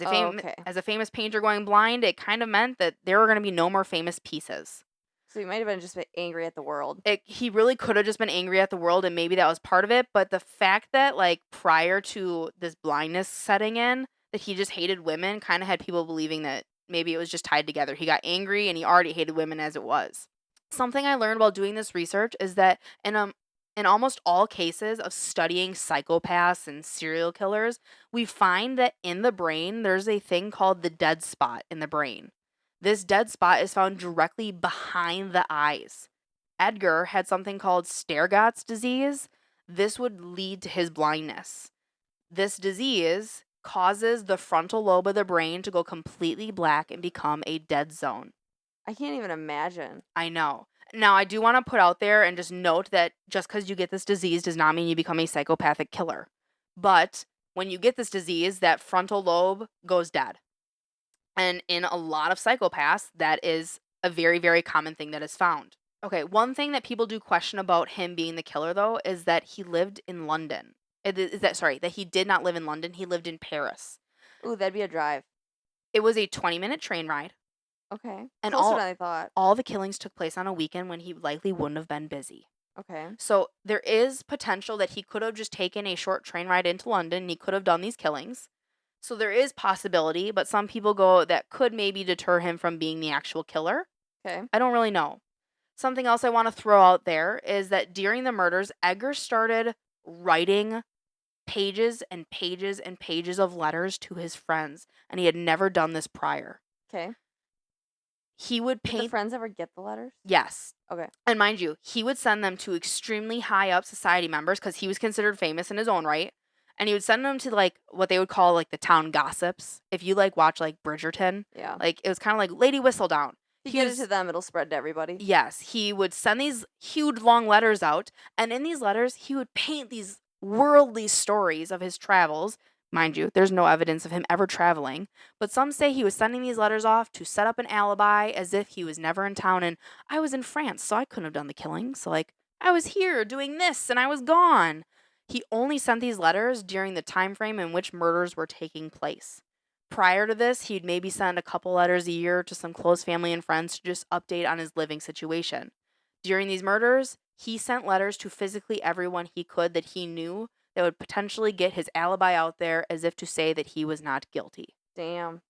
Okay. As a famous painter going blind, it kind of meant that there were going to be no more famous pieces. So he might have been just angry at the world. He really could have just been angry at the world, and maybe that was part of it. But the fact that, like, prior to this blindness setting in, that he just hated women kind of had people believing that maybe it was just tied together. He got angry and he already hated women as it was. Something I learned while doing this research is that in almost all cases of studying psychopaths and serial killers, we find that in the brain there's a thing called the dead spot in the brain. This dead spot is found directly behind the eyes. Edgar had something called Stargardt's disease. This would lead to his blindness. This disease causes the frontal lobe of the brain to go completely black and become a dead zone. I can't even imagine. I know. Now, I do want to put out there and just note that just because you get this disease does not mean you become a psychopathic killer. But when you get this disease, that frontal lobe goes dead. And in a lot of psychopaths, that is a very, very common thing that is found. Okay, one thing that people do question about him being the killer, though, is that he lived in London. That he did not live in London. He lived in Paris. Ooh, that'd be a drive. It was a 20-minute train ride. Okay. And Closer than I thought. all the killings took place on a weekend when he likely wouldn't have been busy. Okay. So there is potential that he could have just taken a short train ride into London and he could have done these killings. So there is possibility, but some people go that could maybe deter him from being the actual killer. Okay. I don't really know. Something else I want to throw out there is that during the murders, Edgar started writing pages and pages and pages of letters to his friends, and he had never done this prior. Okay. He would Did the paint. friends ever get the letters? Yes. Okay. And mind you, he would send them to extremely high up society members because he was considered famous in his own right. And he would send them to like what they would call like the town gossips. If you like watch like Bridgerton, Yeah. like it was kind of like Lady Whistledown. If you get it to them, it'll spread to everybody. Yes, he would send these huge long letters out, and in these letters, he would paint these worldly stories of his travels. Mind you, there's no evidence of him ever traveling, but some say he was sending these letters off to set up an alibi as if he was never in town and I was in France, so I couldn't have done the killing. So like, I was here doing this and I was gone. He only sent these letters during the time frame in which murders were taking place. Prior to this, he'd maybe send a couple letters a year to some close family and friends to just update on his living situation. During these murders, he sent letters to physically everyone he could that he knew that would potentially get his alibi out there as if to say that he was not guilty. Damn.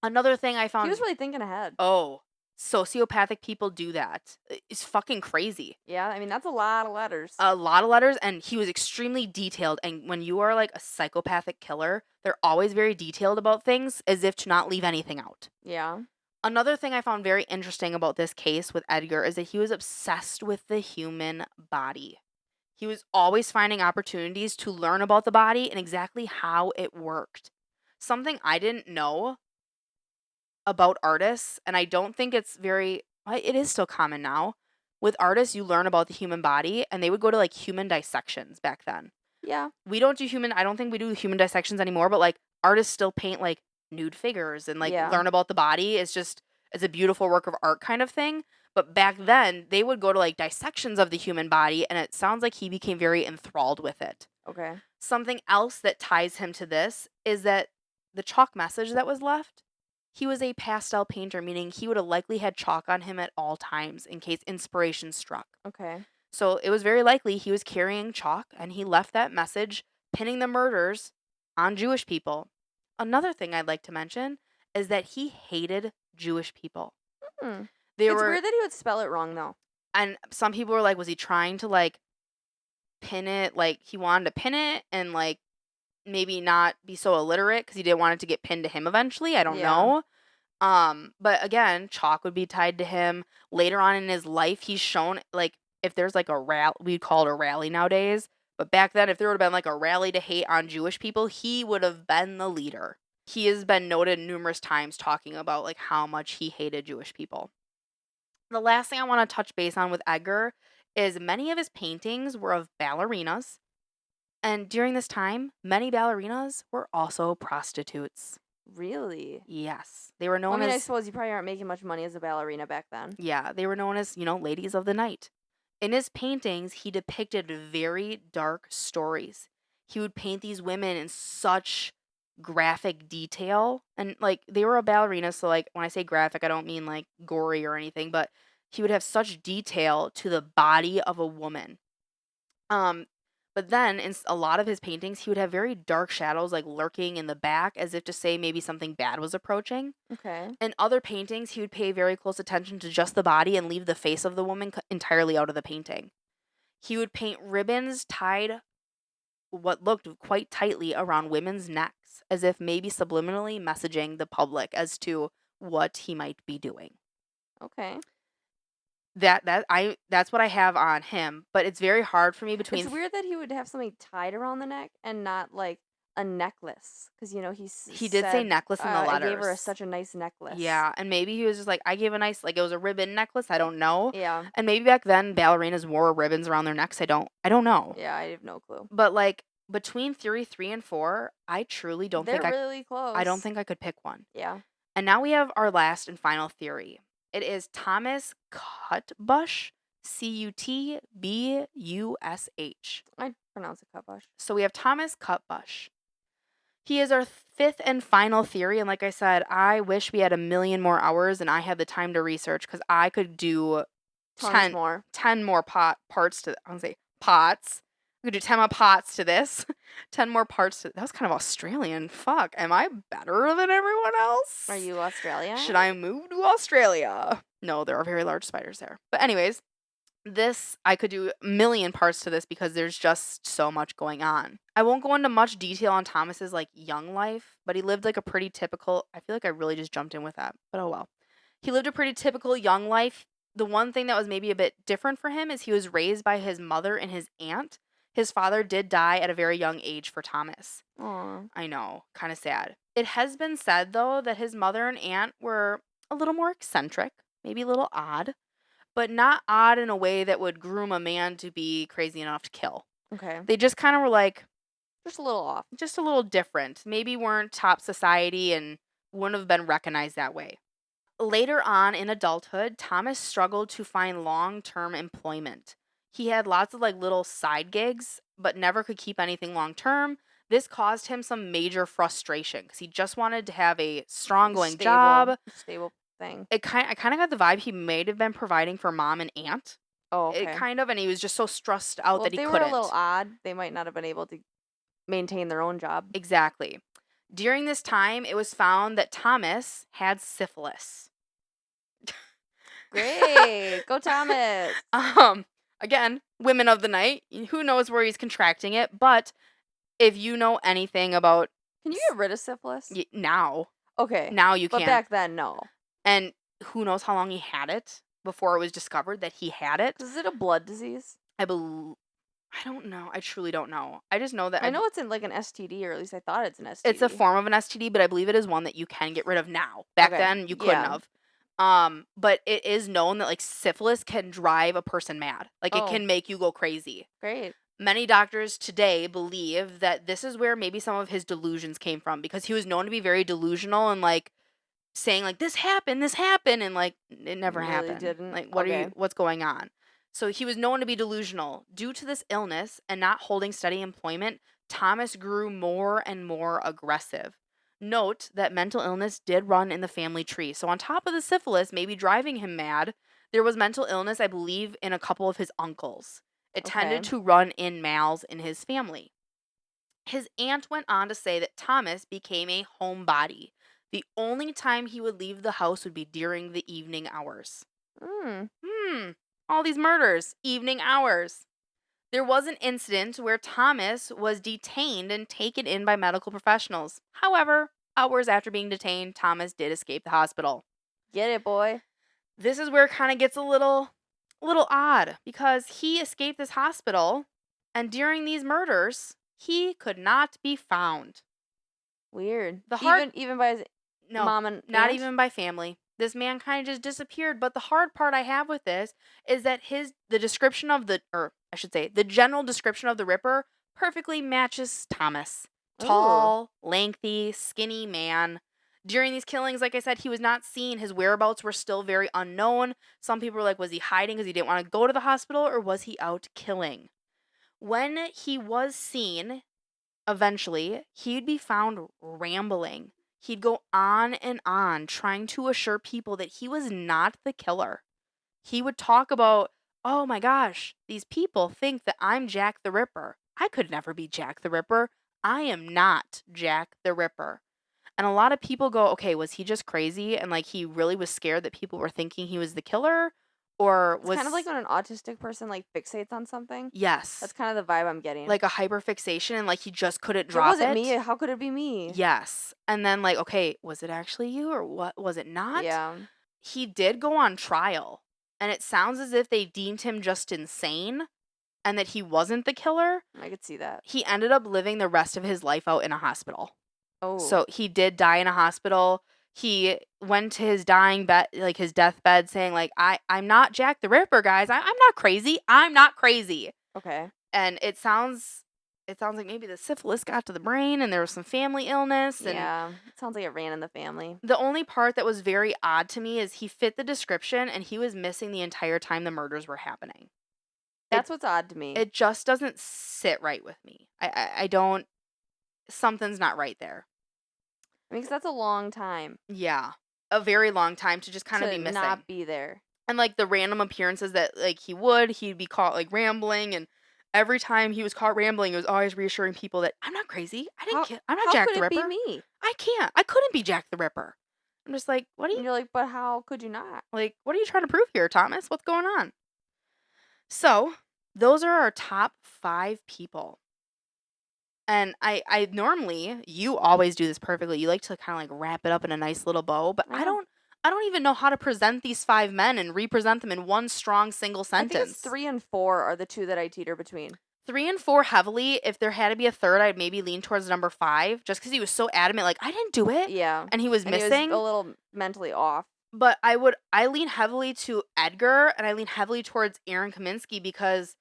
Another thing I found. He was really thinking ahead. Oh, sociopathic people do that. It's fucking crazy. Yeah, I mean, that's a lot of letters. A lot of letters, and he was extremely detailed. And when you are like a psychopathic killer, they're always very detailed about things as if to not leave anything out. Yeah. Another thing I found very interesting about this case with Edgar is that he was obsessed with the human body. He was always finding opportunities to learn about the body and exactly how it worked. Something I didn't know about artists, and I don't think it is still common now. With artists, you learn about the human body, and they would go to like human dissections back then. Yeah. I don't think we do human dissections anymore, but like artists still paint like nude figures and like learn about the body. It's a beautiful work of art kind of thing. But back then, they would go to like dissections of the human body, and it sounds like he became very enthralled with it. Okay. Something else that ties him to this is that the chalk message that was left, he was a pastel painter, meaning he would have likely had chalk on him at all times in case inspiration struck. Okay. So it was very likely he was carrying chalk and he left that message pinning the murders on Jewish people. Another thing I'd like to mention is that he hated Jewish people. It's weird that he would spell it wrong, though. And some people were like, was he trying to like pin it? Like he wanted to pin it and like maybe not be so illiterate because he didn't want it to get pinned to him eventually. I don't know. But again, chalk would be tied to him. Later on in his life, he's shown like if there's like a rally, we'd call it a rally nowadays. But back then, if there would have been like a rally to hate on Jewish people, he would have been the leader. He has been noted numerous times talking about like how much he hated Jewish people. The last thing I want to touch base on with Edgar is many of his paintings were of ballerinas, And during this time, many ballerinas were also prostitutes. Really? Yes. They were Well, I known mean, I as, suppose you probably aren't making much money as a ballerina back then. yeah, they were known as, ladies of the night. In his paintings, he depicted very dark stories. He would paint these women in such graphic detail. And, like, they were a ballerina, so, like, when I say graphic, I don't mean, like, gory or anything, but he would have such detail to the body of a woman. Um, but then in a lot of his paintings, he would have very dark shadows, like, lurking in the back, as if to say maybe something bad was approaching. Okay. In other paintings, he would pay very close attention to just the body and leave the face of the woman entirely out of the painting. He would paint ribbons tied what looked quite tightly around women's necks, as if maybe subliminally messaging the public as to what he might be doing. Okay. That's what I have on him, but it's very hard for me It's weird that he would have something tied around the neck and not like a necklace, because he did say said, necklace in the I gave her letters. such a nice necklace. Yeah, and maybe he was just like, I gave a nice, like, it was a ribbon necklace. I don't know. Yeah. And maybe back then ballerinas wore ribbons around their necks. I don't know. Yeah, I have no clue. But, like, between theory 3 and 4, I truly don't They're think really close. I don't think I could pick one. Yeah. And now we have our last and final theory. It is Thomas Cutbush, Cutbush. I pronounce it cutbush. So we have Thomas Cutbush. He is our fifth and final theory, and like I said, I wish we had a million more hours and I had the time to research, because I could do Tons more. 10 more parts to, I was gonna say pots. We could do 10 more pots to this. 10 more parts to, that was kind of Australian. Fuck, am I better than everyone else? Are you Australian? Should I move to Australia? No, there are very large spiders there. But anyways, this, I could do a million parts to this because there's just so much going on. I won't go into much detail on Thomas's, like, young life, but he lived like a pretty typical, I feel like I really just jumped in with that, but oh well. He lived a pretty typical young life. The one thing that was maybe a bit different for him is he was raised by his mother and his aunt. His father did die at a very young age for Thomas. Aw. I know, kind of sad. It has been said, though, that his mother and aunt were a little more eccentric, maybe a little odd, but not odd in a way that would groom a man to be crazy enough to kill. Okay. They just kind of were like, Just a little off. just a little different. Maybe weren't top society and wouldn't have been recognized that way. Later on in adulthood, Thomas struggled to find long-term employment. He had lots of, like, little side gigs, but never could keep anything long-term. This caused him some major frustration because he just wanted to have a strong going job. Stable thing. I kind of got the vibe he may have been providing for mom and aunt. Oh, okay. It kind of, and he was just so stressed out that he if they couldn't. were a little odd, they might not have been able to maintain their own job. Exactly. During this time, it was found that Thomas had syphilis. Great. Go Thomas. Again, women of the night. Who knows where he's contracting it? But if you know anything about Can you get rid of syphilis? now Okay. you But can. back then, no. And who knows how long he had it before it was discovered that he had it? Is it a blood disease? I don't know. I truly don't know. I just know that I know it's in like an STD, or at least I thought it's an STD. it's a form of an STD, but I believe it is one that you can get rid of now. Back Okay. then, you couldn't Yeah. have. But it is known that, like, syphilis can drive a person mad. Like, it Oh. can make you go crazy. Great. Many doctors today believe that this is where maybe some of his delusions came from, because he was known to be very delusional and, like, saying, like, this happened, and, like, it never Really happened. didn't? Like, Okay. what's going on? So he was known to be delusional. Due to this illness and not holding steady employment, Thomas grew more and more aggressive. Note that mental illness did run in the family tree. So on top of the syphilis maybe driving him mad, there was mental illness, I believe, in a couple of his uncles. It tended Okay. to run in males in his family. His aunt went on to say that Thomas became a homebody. The only time he would leave the house would be during the evening hours. All these murders, evening hours. There was an incident where Thomas was detained and taken in by medical professionals. However, hours after being detained, Thomas did escape the hospital. Get it, boy. This is where it kind of gets a little odd, because he escaped this hospital, and during these murders, he could not be found. Weird. The hard- even by his No, mom and not aunt? even by family. This man kind of just disappeared. But the hard part I have with this is that the description of the general description of the Ripper perfectly matches Thomas. Ooh. Tall, lengthy, skinny man. During these killings, like I said, he was not seen. His whereabouts were still very unknown. Some people were like, was he hiding because he didn't want to go to the hospital, or was he out killing? When he was seen, eventually, he'd be found rambling. He'd go on and on, trying to assure people that he was not the killer. He would talk about, oh my gosh, these people think that I'm Jack the Ripper. I could never be Jack the Ripper. I am not Jack the Ripper. And a lot of people go, okay, was he just crazy and like he really was scared that people were thinking he was the killer? Or It's was kind of like when an autistic person like fixates on something. yes, That's kind of the vibe I'm getting. like a hyperfixation and like he just couldn't It drop wasn't it? me. How could it be me? Yes. And then like, okay, was it actually you or what was it not? Yeah. He did go on trial, and it sounds as if they deemed him just insane and that he wasn't the killer. I could see that. He ended up living the rest of his life out in a hospital. Oh. So he did die in a hospital. He went to his dying bed, like his deathbed, saying like, I'm not Jack the Ripper, guys. I'm not crazy. I'm not crazy. Okay. And it sounds like maybe the syphilis got to the brain and there was some family illness. And Yeah. It sounds like it ran in the family. the only part that was very odd to me is he fit the description and he was missing the entire time the murders were happening. That's what's odd to me. It just doesn't sit right with me. I don't, something's not right there. I mean, 'cause that's a long time Yeah. A very long time to just kind of to be missing. not be there. And like the random appearances that like he'd be caught like rambling, and every time he was caught rambling, it was always reassuring people that I'm not crazy. I didn't kill. I'm not How Jack could the it Ripper. be me? I couldn't be Jack the Ripper. I'm just like, what are And you you're like, but how could you not? what are you trying to prove here, Thomas? What's going on? So, those are our top 5 people. And I normally, you always do this perfectly. You like to kind of like wrap it up in a nice little bow, but I I know. don't even know how to present these 5 men and represent them in one strong single I sentence. think it's 3 and 4 are the two that I teeter between. 3 and 4 heavily. If there had to be a third, I'd maybe lean towards number 5, just because he was so adamant, like I didn't do it, Yeah. and he was And missing. he was a little mentally off. But I lean heavily to Edgar, and I lean heavily towards Aaron Kaminsky because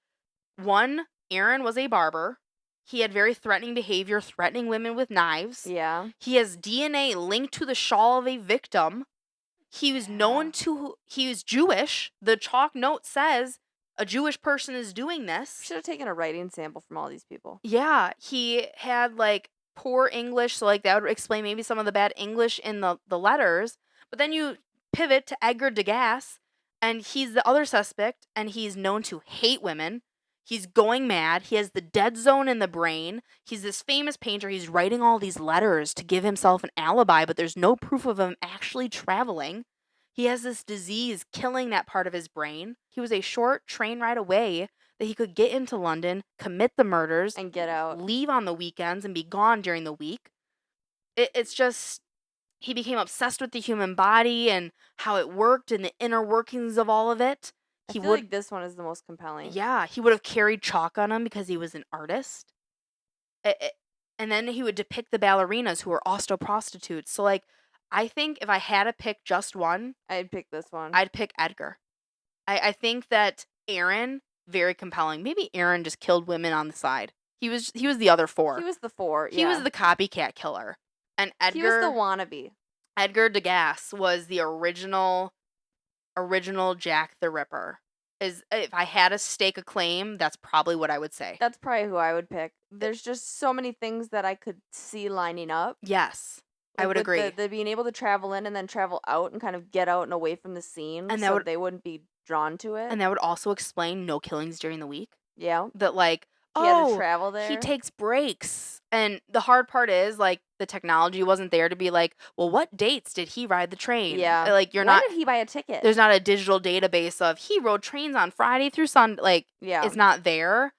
one, Aaron was a barber. He had very threatening behavior, threatening women with knives. Yeah. He has DNA linked to the shawl of a victim. He was he was Jewish. The chalk note says a Jewish person is doing this. Should have taken a writing sample from all these people. Yeah, he had like poor English, so like that would explain maybe some of the bad English in the letters. But then you pivot to Edgar Degas, and he's the other suspect, and he's known to hate women. He's going mad. He has the dead zone in the brain. He's this famous painter. He's writing all these letters to give himself an alibi, but there's no proof of him actually traveling. He has this disease killing that part of his brain. He was a short train ride away that he could get into London, commit the murders, And get out. leave on the weekends, and be gone during the week. It's just, he became obsessed with the human body and how it worked and the inner workings of all of it. I feel like this one is the most compelling. Yeah, he would have carried chalk on him because he was an artist. And then he would depict the ballerinas who were also prostitutes. So, like, I think if I had to pick just one, I'd pick this one. I'd pick Edgar. I think that Aaron, very compelling. Maybe Aaron just killed women on the side. He was the other 4. He was the 4. He was the copycat killer. And Edgar, he was the wannabe. Edgar Degas was the original Jack the Ripper. If I had to stake a claim, that's probably what I would say. That's probably who I would pick. There's just so many things that I could see lining up. Yes, I would agree. The being able to travel in and then travel out and kind of get out and away from the scene, And so they wouldn't be drawn to it. And that would also explain no killings during the week. Yeah. That like, he had to travel there. He takes breaks. And the hard part is like the technology wasn't there to be like, well, what dates did he ride the train? Yeah. Like When did he buy a ticket? There's not a digital database of he rode trains on Friday through Sunday. Like, yeah. It's not there.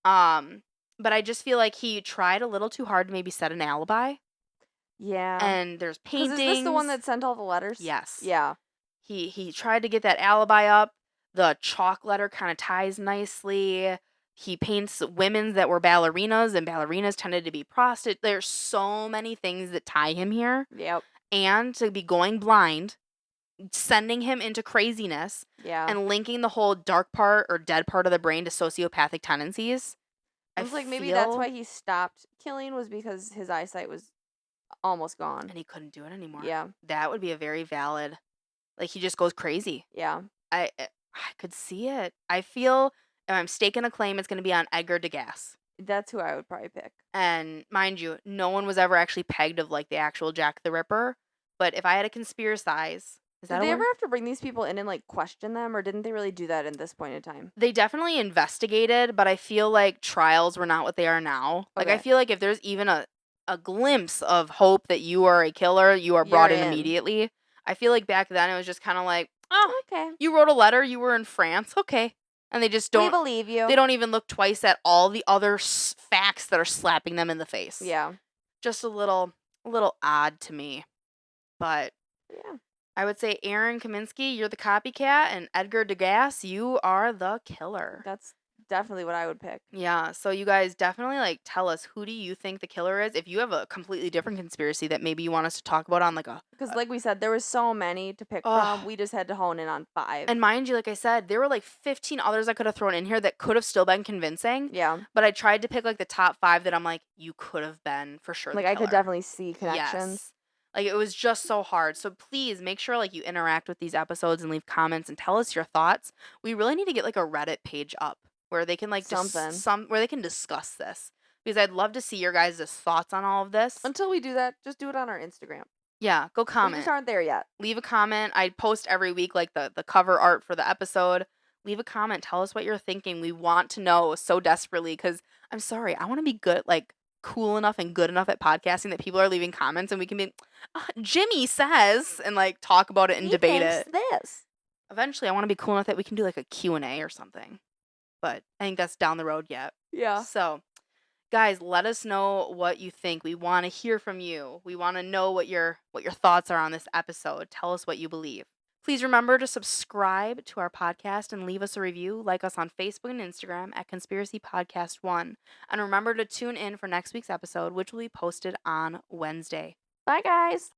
But I just feel like he tried a little too hard to maybe set an alibi. Yeah. And there's paintings. Is this the one that sent all the letters? Yes. Yeah. He tried to get that alibi up. The chalk letter kind of ties nicely. He paints women that were ballerinas, and ballerinas tended to be prostitutes. There's so many things that tie him here. Yep. And to be going blind, sending him into craziness, yeah, and linking the whole dark part or dead part of the brain to sociopathic tendencies. I was like, maybe that's why he stopped killing, was because his eyesight was almost gone. and he couldn't do it anymore. Yeah. That would be a very valid. Like he just goes crazy. Yeah. I could see it. I feel if I'm staking a claim, it's going to be on Edgar Degas. That's who I would probably pick. And mind you, no one was ever actually pegged of like the actual Jack the Ripper. But if I had to conspiracize, Did they ever have to bring these people in and like question them, or didn't they really do that in this point in time? They definitely investigated, but I feel like trials were not what they are now. Like I Okay. feel like if there's even a glimpse of hope that you are a killer, you are brought You're in in. immediately. I feel like back then it was just kind of like, oh, Okay. you wrote a letter, you were in France, okay. And they just We don't believe you. they don't even look twice at all the other facts that are slapping them in the face. Yeah. Just a little odd to me. But Yeah. I would say Aaron Kaminsky, you're the copycat, and Edgar Degas, you are the killer. That's definitely what I would pick. Yeah, so you guys definitely like tell us, who do you think the killer is? If you have a completely different conspiracy that maybe you want us to talk about on like a Because, like we said, there was so many to pick Ugh. from. We just had to hone in on 5. And mind you, like I said, there were like 15 others I could have thrown in here that could have still been convincing. Yeah. But I tried to pick like the top 5 that I'm like, you could have been for sure. Like the I could killer. definitely see connections. Yes. Like it was just so hard. So please make sure like you interact with these episodes and leave comments and tell us your thoughts. We really need to get like a Reddit page up where they can like Something. where they can discuss this, because I'd love to see your guys' thoughts on all of this. Until we do that, just do it on our Instagram. Yeah, go We comment. just aren't there yet. Leave a comment. I post every week like the cover art for the episode. Leave a comment. Tell us what you're thinking. We want to know so desperately, because I'm sorry, I want to be good, like cool enough and good enough at podcasting that people are leaving comments and we can be, Jimmy says, and like talk about it and debate it. This. Eventually, I want to be cool enough that we can do like a Q&A or something. But I think that's down the road yet. Yeah. So, guys, let us know what you think. We want to hear from you. We want to know what your thoughts are on this episode. Tell us what you believe. Please remember to subscribe to our podcast and leave us a review. Like us on Facebook and Instagram at Conspiracy Podcast 1. And remember to tune in for next week's episode, which will be posted on Wednesday. Bye, guys.